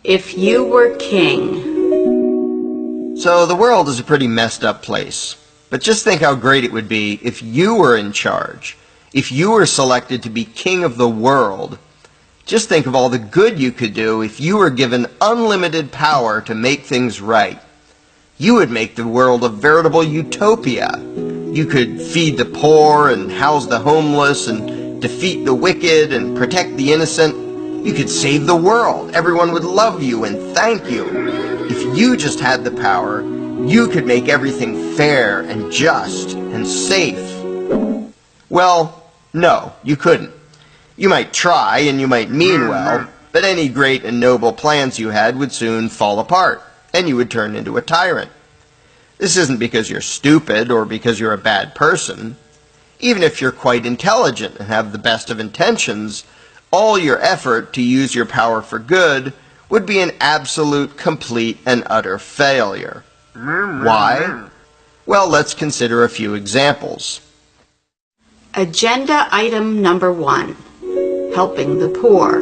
If you were king. So the world is a pretty messed up place. But just think how great it would be if you were in charge, if you were selected to be king of the world. Just think of all the good you could do if you were given unlimited power to make things right. You would make the world a veritable utopia. You could feed the poor and house the homeless and defeat the wicked and protect the innocent. You could save the world. Everyone would love you and thank you. If you just had the power, you could make everything fair and just and safe. Well, no, you couldn't. You might try and you might mean well, but any great and noble plans you had would soon fall apart, and you would turn into a tyrant. This isn't because you're stupid or because you're a bad person. Even if you're quite intelligent and have the best of intentions, all your effort to use your power for good would be an absolute, complete, and utter failure. Why? Well, let's consider a few examples. Agenda item number 1. Helping the poor.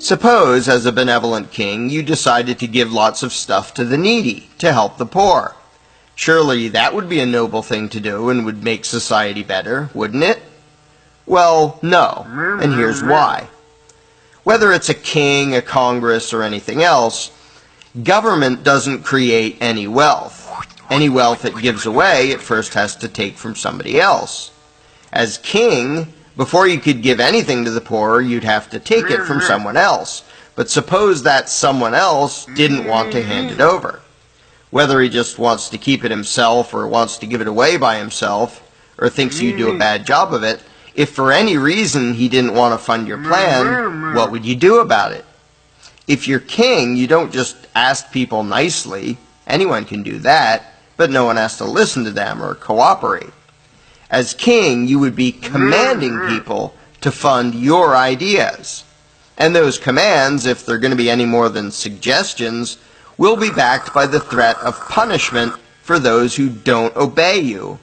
Suppose, as a benevolent king, you decided to give lots of stuff to the needy, to help the poor. Surely that would be a noble thing to do and would make society better, wouldn't it? Well, no, and here's why. Whether it's a king, a Congress, or anything else, government doesn't create any wealth. Any wealth it gives away, it first has to take from somebody else. As king, before you could give anything to the poor, you'd have to take it from someone else. But suppose that someone else didn't want to hand it over. Whether he just wants to keep it himself or wants to give it away by himself, or thinks you do a bad job of it, if for any reason he didn't want to fund your plan, what would you do about it? If you're king, you don't just ask people nicely. Anyone can do that, but no one has to listen to them or cooperate. As king, you would be commanding people to fund your ideas. And those commands, if they're going to be any more than suggestions, will be backed by the threat of punishment for those who don't obey you.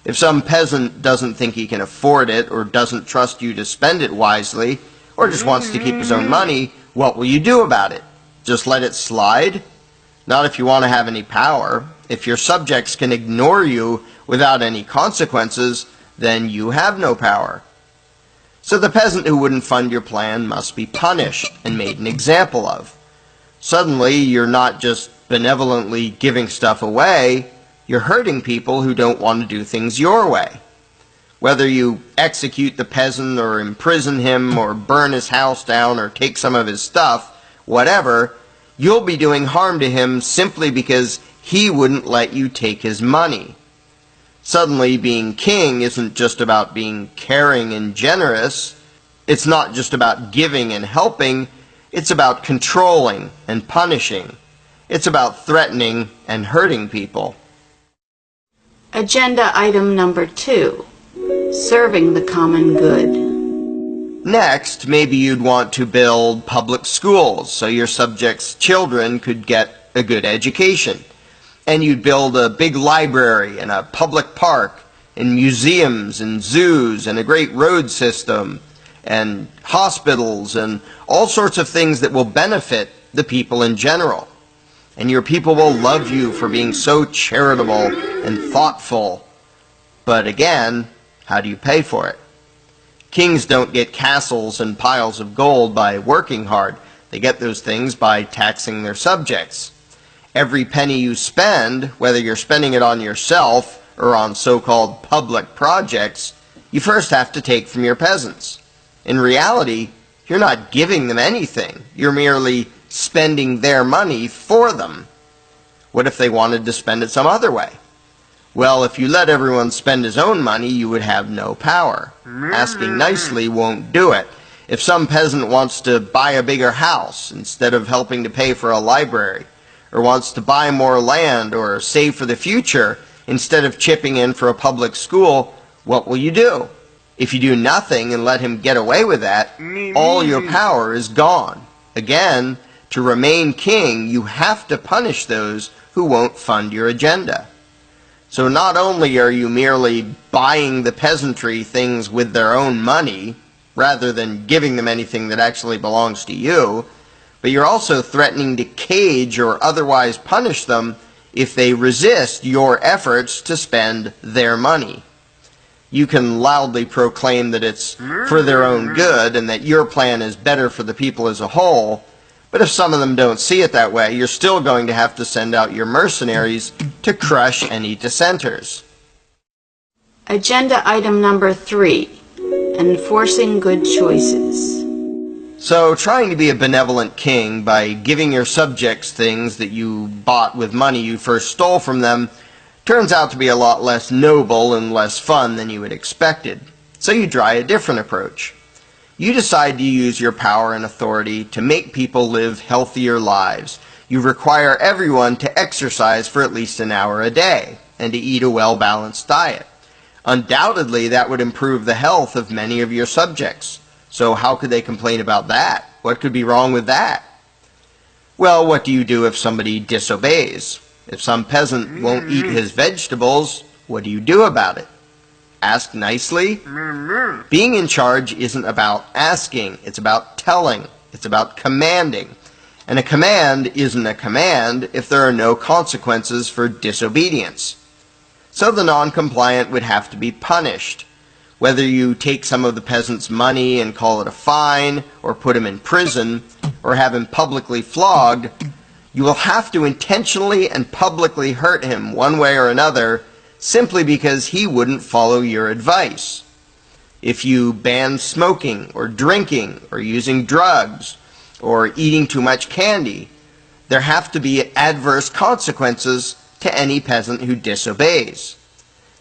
If some peasant doesn't think he can afford it, or doesn't trust you to spend it wisely, or just wants to keep his own money, what will you do about it? Just let it slide? Not if you want to have any power. If your subjects can ignore you without any consequences, then you have no power. So the peasant who wouldn't fund your plan must be punished and made an example of. Suddenly, you're not just benevolently giving stuff away, you're hurting people who don't want to do things your way. Whether you execute the peasant or imprison him or burn his house down or take some of his stuff, whatever, you'll be doing harm to him simply because he wouldn't let you take his money. Suddenly, being king isn't just about being caring and generous. It's not just about giving and helping. It's about controlling and punishing. It's about threatening and hurting people. Agenda item number 2. Serving the common good. Next, maybe you'd want to build public schools so your subjects' children could get a good education. And you'd build a big library and a public park and museums and zoos and a great road system and hospitals and all sorts of things that will benefit the people in general. And your people will love you for being so charitable and thoughtful. But again, how do you pay for it? Kings don't get castles and piles of gold by working hard. They get those things by taxing their subjects. Every penny you spend, whether you're spending it on yourself or on so-called public projects, you first have to take from your peasants. In reality, you're not giving them anything. You're merely spending their money for them. What if they wanted to spend it some other way? Well, if you let everyone spend his own money, you would have no power. Asking nicely won't do it. If some peasant wants to buy a bigger house instead of helping to pay for a library, or wants to buy more land or save for the future instead of chipping in for a public school, what will you do? If you do nothing and let him get away with that, all your power is gone. Again, to remain king, you have to punish those who won't fund your agenda. So not only are you merely buying the peasantry things with their own money, rather than giving them anything that actually belongs to you, but you're also threatening to cage or otherwise punish them if they resist your efforts to spend their money. You can loudly proclaim that it's for their own good and that your plan is better for the people as a whole, but if some of them don't see it that way, you're still going to have to send out your mercenaries to crush any dissenters. Agenda item number 3, enforcing good choices. So, trying to be a benevolent king by giving your subjects things that you bought with money you first stole from them turns out to be a lot less noble and less fun than you had expected. So you try a different approach. You decide to use your power and authority to make people live healthier lives. You require everyone to exercise for at least an hour a day and to eat a well-balanced diet. Undoubtedly, that would improve the health of many of your subjects. So how could they complain about that? What could be wrong with that? Well, what do you do if somebody disobeys? If some peasant won't eat his vegetables, what do you do about it? Ask nicely? Being in charge isn't about asking, it's about telling, it's about commanding. And a command isn't a command if there are no consequences for disobedience. So the non-compliant would have to be punished. Whether you take some of the peasant's money and call it a fine, or put him in prison, or have him publicly flogged, you will have to intentionally and publicly hurt him one way or another simply because he wouldn't follow your advice. If you ban smoking or drinking or using drugs or eating too much candy, there have to be adverse consequences to any peasant who disobeys.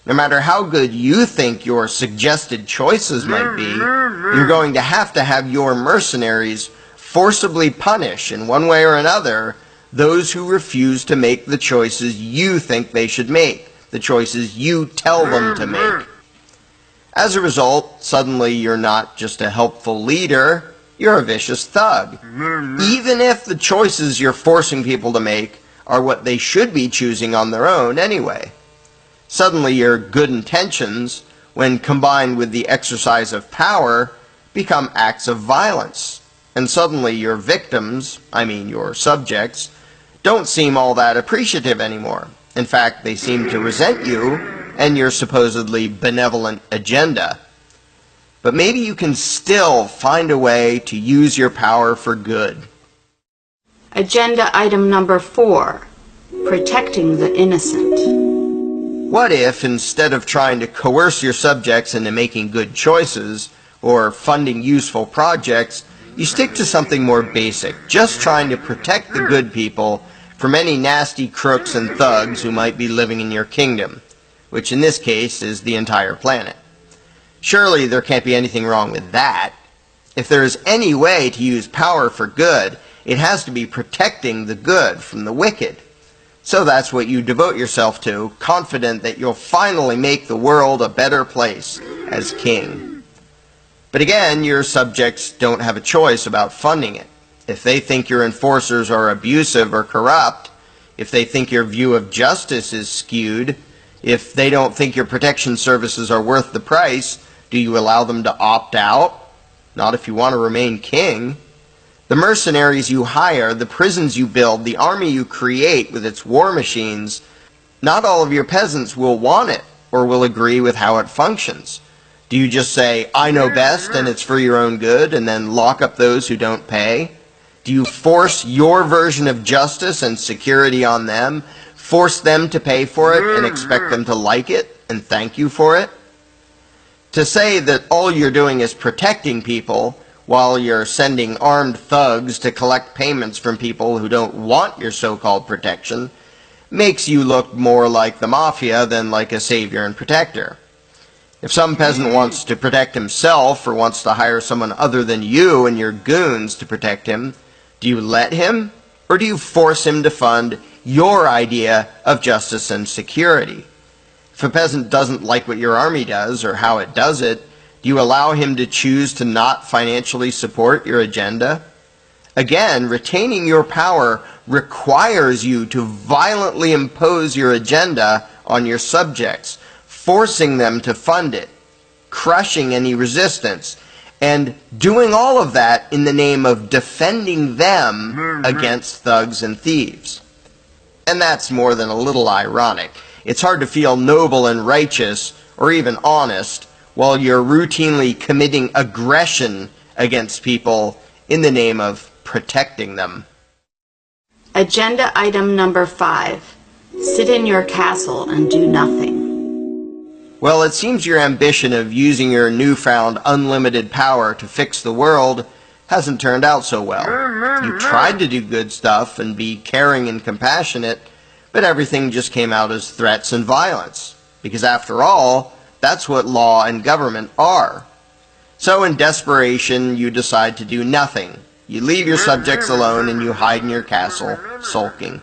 No matter how good you think your suggested choices might be, you're going to have your mercenaries forcibly punish in one way or another those who refuse to make the choices you think they should make, the choices you tell them to make. As a result, suddenly you're not just a helpful leader, you're a vicious thug. Even if the choices you're forcing people to make are what they should be choosing on their own anyway. Suddenly your good intentions, when combined with the exercise of power, become acts of violence. And suddenly your victims, I mean your subjects, don't seem all that appreciative anymore. In fact, they seem to resent you and your supposedly benevolent agenda. But maybe you can still find a way to use your power for good. Agenda item number 4, protecting the innocent. What if, instead of trying to coerce your subjects into making good choices or funding useful projects, you stick to something more basic, just trying to protect the good people from any nasty crooks and thugs who might be living in your kingdom, which in this case is the entire planet. Surely there can't be anything wrong with that. If there is any way to use power for good, it has to be protecting the good from the wicked. So that's what you devote yourself to, confident that you'll finally make the world a better place as king. But again, your subjects don't have a choice about funding it. If they think your enforcers are abusive or corrupt, if they think your view of justice is skewed, if they don't think your protection services are worth the price, do you allow them to opt out? Not if you want to remain king. The mercenaries you hire, the prisons you build, the army you create with its war machines, not all of your peasants will want it or will agree with how it functions. Do you just say, I know best and it's for your own good, and then lock up those who don't pay? Do you force your version of justice and security on them, force them to pay for it and expect them to like it and thank you for it? To say that all you're doing is protecting people while you're sending armed thugs to collect payments from people who don't want your so-called protection makes you look more like the mafia than like a savior and protector. If some peasant wants to protect himself or wants to hire someone other than you and your goons to protect him, do you let him, or do you force him to fund your idea of justice and security? If a peasant doesn't like what your army does or how it does it, do you allow him to choose to not financially support your agenda? Again, retaining your power requires you to violently impose your agenda on your subjects, forcing them to fund it, crushing any resistance, and doing all of that in the name of defending them against thugs and thieves. And that's more than a little ironic. It's hard to feel noble and righteous, or even honest, while you're routinely committing aggression against people in the name of protecting them. Agenda item number 5. Sit in your castle and do nothing. Well, it seems your ambition of using your newfound unlimited power to fix the world hasn't turned out so well. You tried to do good stuff and be caring and compassionate, but everything just came out as threats and violence. Because after all, that's what law and government are. So in desperation, you decide to do nothing. You leave your subjects alone and you hide in your castle, sulking.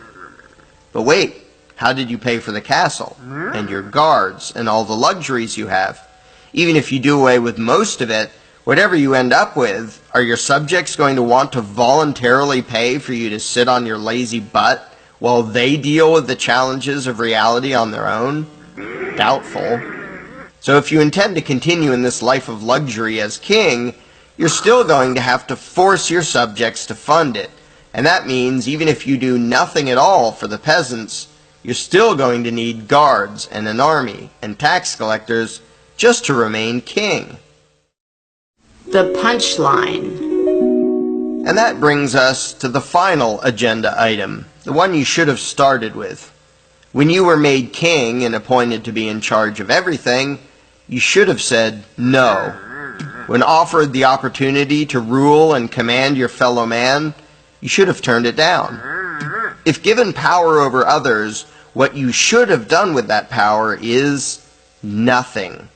But wait, how did you pay for the castle, and your guards, and all the luxuries you have? Even if you do away with most of it, whatever you end up with, are your subjects going to want to voluntarily pay for you to sit on your lazy butt while they deal with the challenges of reality on their own? Doubtful. So if you intend to continue in this life of luxury as king, you're still going to have to force your subjects to fund it. And that means even if you do nothing at all for the peasants, you're still going to need guards and an army and tax collectors just to remain king. The punchline. And that brings us to the final agenda item, the one you should have started with. When you were made king and appointed to be in charge of everything, you should have said no. When offered the opportunity to rule and command your fellow man, you should have turned it down. If given power over others, what you should have done with that power is nothing.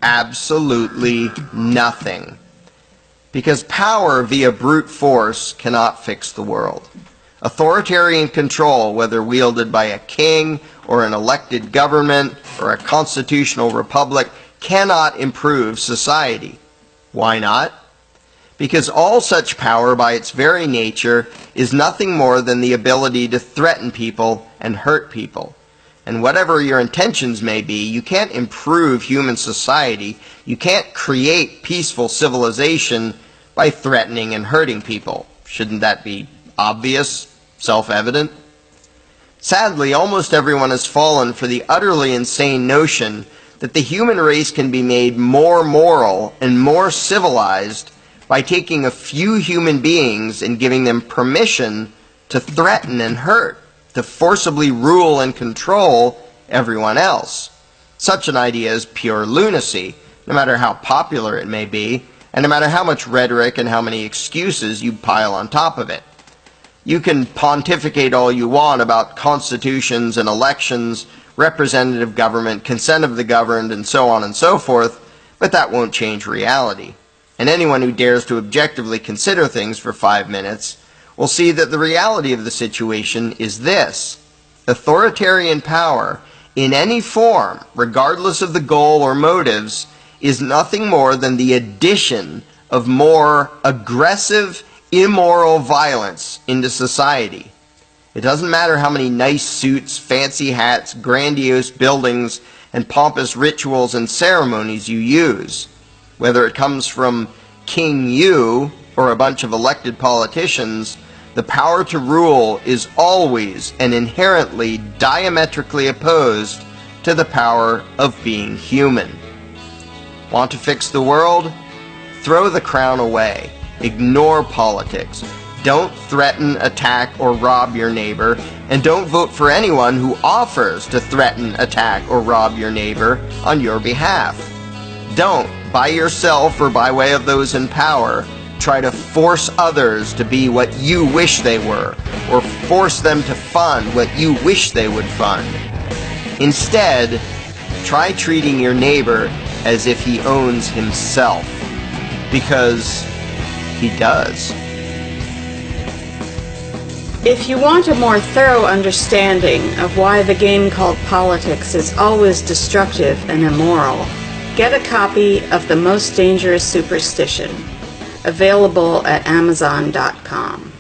Absolutely nothing. Because power via brute force cannot fix the world. Authoritarian control, whether wielded by a king or an elected government or a constitutional republic, cannot improve society. Why not? Because all such power by its very nature is nothing more than the ability to threaten people and hurt people. And whatever your intentions may be, you can't improve human society, you can't create peaceful civilization by threatening and hurting people. Shouldn't that be obvious, self-evident? Sadly, almost everyone has fallen for the utterly insane notion that the human race can be made more moral and more civilized by taking a few human beings and giving them permission to threaten and hurt, to forcibly rule and control everyone else. Such an idea is pure lunacy, no matter how popular it may be, and no matter how much rhetoric and how many excuses you pile on top of it. You can pontificate all you want about constitutions and elections, representative government, consent of the governed, and so on and so forth, but that won't change reality. And anyone who dares to objectively consider things for 5 minutes will see that the reality of the situation is this: authoritarian power, in any form, regardless of the goal or motives, is nothing more than the addition of more aggressive, immoral violence into society. It doesn't matter how many nice suits, fancy hats, grandiose buildings, and pompous rituals and ceremonies you use. Whether it comes from King You or a bunch of elected politicians, the power to rule is always and inherently diametrically opposed to the power of being human. Want to fix the world? Throw the crown away. Ignore politics. Don't threaten, attack, or rob your neighbor, and don't vote for anyone who offers to threaten, attack, or rob your neighbor on your behalf. Don't, by yourself or by way of those in power, try to force others to be what you wish they were, or force them to fund what you wish they would fund. Instead, try treating your neighbor as if he owns himself, because he does. If you want a more thorough understanding of why the game called politics is always destructive and immoral, get a copy of The Most Dangerous Superstition, available at Amazon.com.